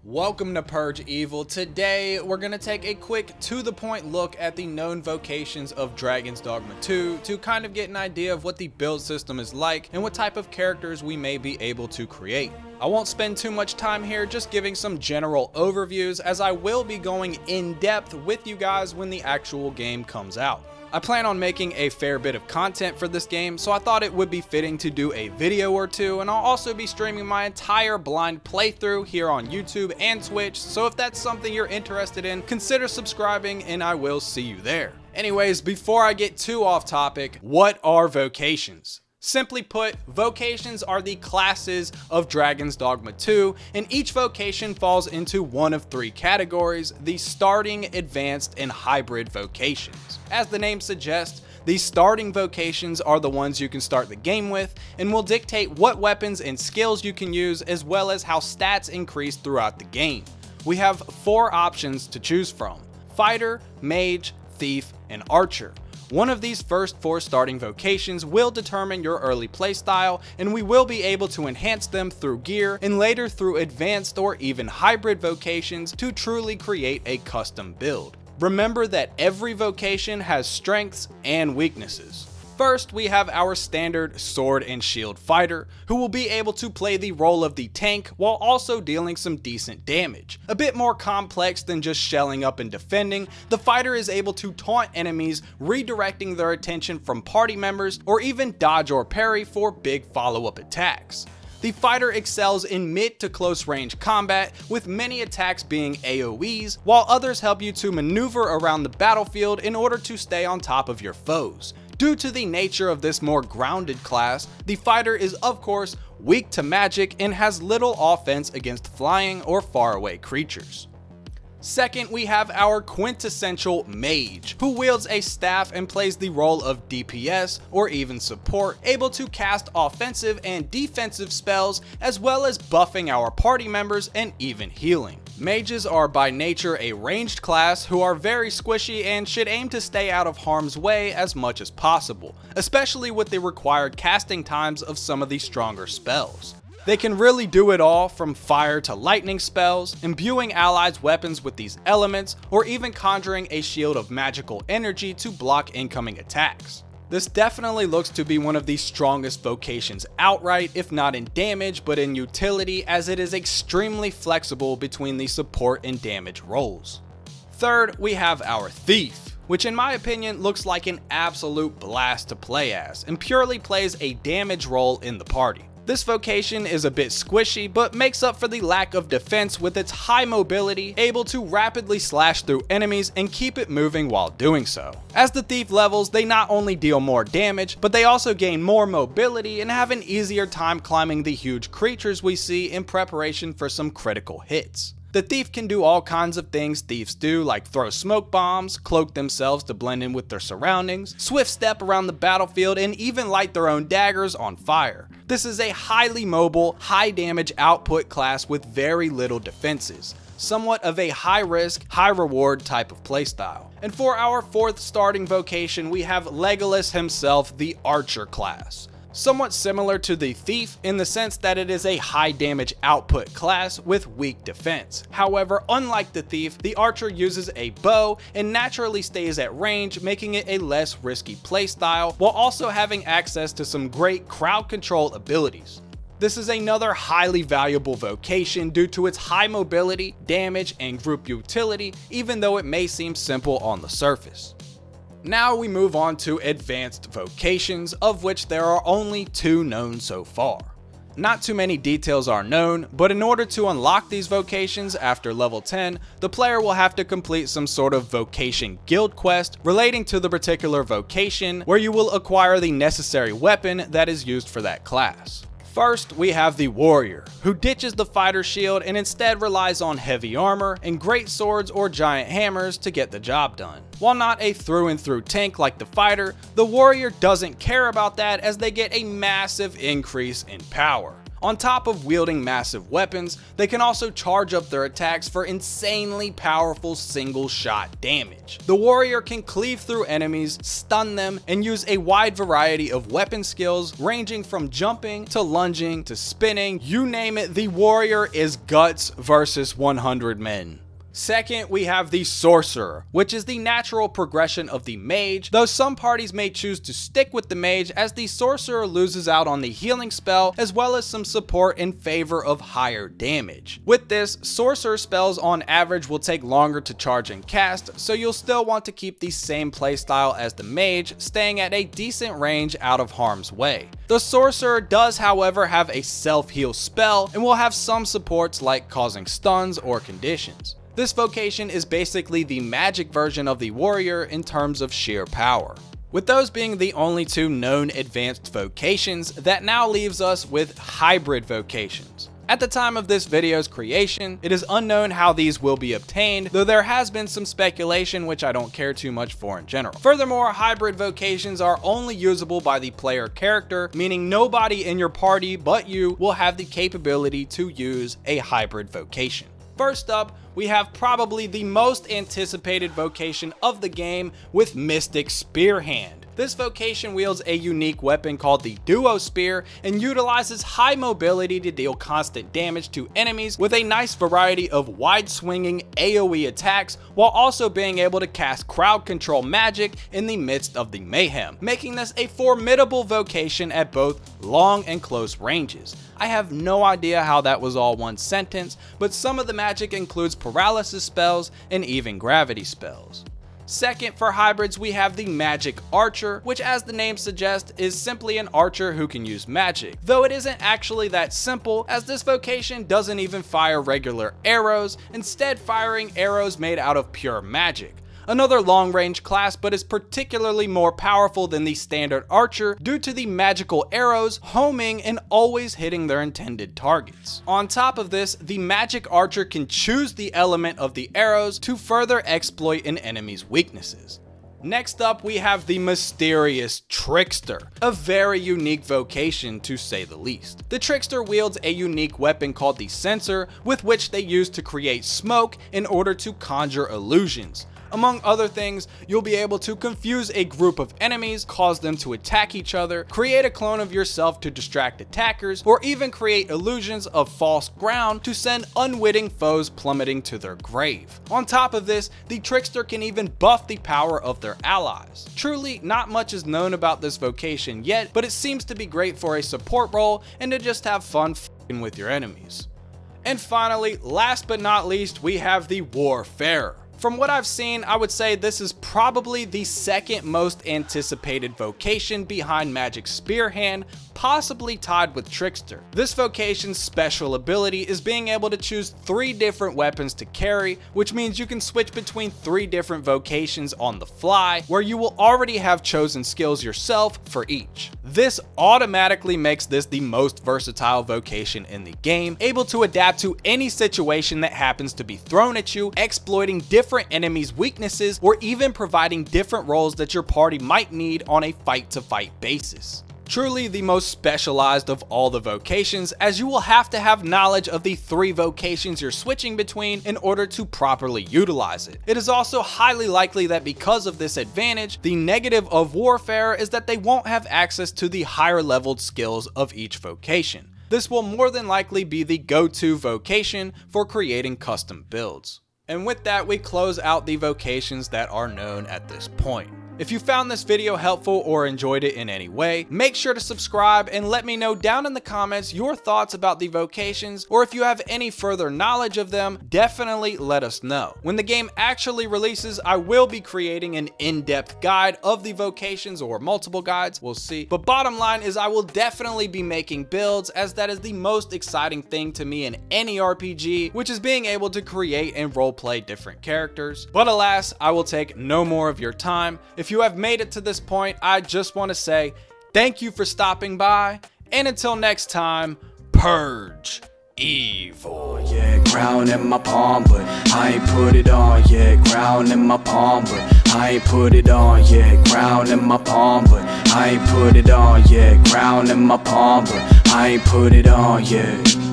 Welcome to Purge Evil. Today, we're going to take a quick to-the-point look at the known vocations of Dragon's Dogma 2 to kind of get an idea of what the build system is like and what type of characters we may be able to create. I won't spend too much time here just giving some general overviews, as I will be going in depth with you guys when the actual game comes out. I plan on making a fair bit of content for this game, so I thought it would be fitting to do a video or two, and I'll also be streaming my entire blind playthrough here on YouTube and Twitch, so if that's something you're interested in, consider subscribing and I will see you there. Anyways, before I get too off topic, what are vocations? Simply put, vocations are the classes of Dragon's Dogma 2, and each vocation falls into one of three categories: the starting, advanced, and hybrid vocations. As the name suggests, the starting vocations are the ones you can start the game with and will dictate what weapons and skills you can use, as well as how stats increase throughout the game. We have four options to choose from: fighter, mage, thief, and archer. One of these first four starting vocations will determine your early playstyle, and we will be able to enhance them through gear and later through advanced or even hybrid vocations to truly create a custom build. Remember that every vocation has strengths and weaknesses. First, we have our standard sword and shield fighter, who will be able to play the role of the tank while also dealing some decent damage. A bit more complex than just shelling up and defending, the fighter is able to taunt enemies, redirecting their attention from party members, or even dodge or parry for big follow-up attacks. The fighter excels in mid to close range combat, with many attacks being AoEs, while others help you to maneuver around the battlefield in order to stay on top of your foes. Due to the nature of this more grounded class, the fighter is of course weak to magic and has little offense against flying or faraway creatures. Second, we have our quintessential mage, who wields a staff and plays the role of DPS or even support, able to cast offensive and defensive spells, as well as buffing our party members and even healing. Mages are by nature a ranged class who are very squishy and should aim to stay out of harm's way as much as possible, especially with the required casting times of some of the stronger spells. They can really do it all, from fire to lightning spells, imbuing allies' weapons with these elements, or even conjuring a shield of magical energy to block incoming attacks. This definitely looks to be one of the strongest vocations outright, if not in damage but in utility, as it is extremely flexible between the support and damage roles. Third, we have our thief, which in my opinion looks like an absolute blast to play as, and purely plays a damage role in the party. This vocation is a bit squishy, but makes up for the lack of defense with its high mobility, able to rapidly slash through enemies and keep it moving while doing so. As the thief levels, they not only deal more damage, but they also gain more mobility and have an easier time climbing the huge creatures we see in preparation for some critical hits. The thief can do all kinds of things thieves do, like throw smoke bombs, cloak themselves to blend in with their surroundings, swift step around the battlefield, and even light their own daggers on fire. This is a highly mobile, high damage output class with very little defenses. Somewhat of a high risk, high reward type of playstyle. And for our fourth starting vocation, we have Legolas himself, the Archer class. Somewhat similar to the thief in the sense that it is a high damage output class with weak defense. However, unlike the thief, the archer uses a bow and naturally stays at range, making it a less risky playstyle, while also having access to some great crowd control abilities. This is another highly valuable vocation due to its high mobility, damage, and group utility, even though it may seem simple on the surface. Now we move on to advanced vocations, of which there are only two known so far. Not too many details are known, but in order to unlock these vocations after level 10, the player will have to complete some sort of vocation guild quest relating to the particular vocation, where you will acquire the necessary weapon that is used for that class. First, we have the warrior, who ditches the fighter shield and instead relies on heavy armor and great swords or giant hammers to get the job done. While not a through and through tank like the fighter, the warrior doesn't care about that, as they get a massive increase in power. On top of wielding massive weapons, they can also charge up their attacks for insanely powerful single shot damage. The warrior can cleave through enemies, stun them, and use a wide variety of weapon skills ranging from jumping to lunging to spinning. You name it, the warrior is guts versus 100 men. Second, we have the Sorcerer, which is the natural progression of the Mage, though some parties may choose to stick with the Mage as the Sorcerer loses out on the healing spell as well as some support in favor of higher damage. With this, Sorcerer spells on average will take longer to charge and cast, so you'll still want to keep the same playstyle as the Mage, staying at a decent range out of harm's way. The Sorcerer does, however, have a self-heal spell and will have some supports like causing stuns or conditions. This vocation is basically the magic version of the warrior in terms of sheer power. With those being the only two known advanced vocations, that now leaves us with hybrid vocations. At the time of this video's creation, it is unknown how these will be obtained, though there has been some speculation which I don't care too much for in general. Furthermore, hybrid vocations are only usable by the player character, meaning nobody in your party but you will have the capability to use a hybrid vocation. First up, we have probably the most anticipated vocation of the game with Mystic Spearhand. This vocation wields a unique weapon called the Duo Spear and utilizes high mobility to deal constant damage to enemies with a nice variety of wide-swinging AoE attacks while also being able to cast crowd control magic in the midst of the mayhem, making this a formidable vocation at both long and close ranges. I have no idea how that was all one sentence, but some of the magic includes paralysis spells and even gravity spells. Second, for hybrids, we have the Magic Archer, which as the name suggests is simply an archer who can use magic. Though it isn't actually that simple, as this vocation doesn't even fire regular arrows, instead firing arrows made out of pure magic. Another long-range class, but is particularly more powerful than the standard archer due to the magical arrows homing and always hitting their intended targets. On top of this, the magic archer can choose the element of the arrows to further exploit an enemy's weaknesses. Next up, we have the mysterious Trickster, a very unique vocation to say the least. The Trickster wields a unique weapon called the Censer, with which they use to create smoke in order to conjure illusions. Among other things, you'll be able to confuse a group of enemies, cause them to attack each other, create a clone of yourself to distract attackers, or even create illusions of false ground to send unwitting foes plummeting to their grave. On top of this, the Trickster can even buff the power of their allies. Truly, not much is known about this vocation yet, but it seems to be great for a support role and to just have fun f***ing with your enemies. And finally, last but not least, we have the Warfarer. From what I've seen, I would say this is probably the second most anticipated vocation behind Magic Spearhand, possibly tied with Trickster. This vocation's special ability is being able to choose 3 different weapons to carry, which means you can switch between 3 different vocations on the fly, where you will already have chosen skills yourself for each. This automatically makes this the most versatile vocation in the game, able to adapt to any situation that happens to be thrown at you, exploiting different enemies' weaknesses, or even providing different roles that your party might need on a fight-to-fight basis. Truly the most specialized of all the vocations, as you will have to have knowledge of the 3 vocations you're switching between in order to properly utilize it. It is also highly likely that because of this advantage, the negative of Warfare is that they won't have access to the higher leveled skills of each vocation. This will more than likely be the go-to vocation for creating custom builds. And with that, we close out the vocations that are known at this point. If you found this video helpful or enjoyed it in any way, make sure to subscribe and let me know down in the comments your thoughts about the vocations, or if you have any further knowledge of them, definitely let us know. When the game actually releases, I will be creating an in-depth guide of the vocations, or multiple guides, we'll see. But bottom line is I will definitely be making builds, as that is the most exciting thing to me in any RPG, which is being able to create and roleplay different characters. But alas, I will take no more of your time. If you have made it to this point, I just want to say thank you for stopping by, and until next time, purge evil. Yeah, crown in my palm, but I ain't put it on. Yeah, crown in my palm, but I ain't put it on. Yeah, crown in my palm, but I ain't put it on. Yeah, crown in my palm, but I ain't put it on yet.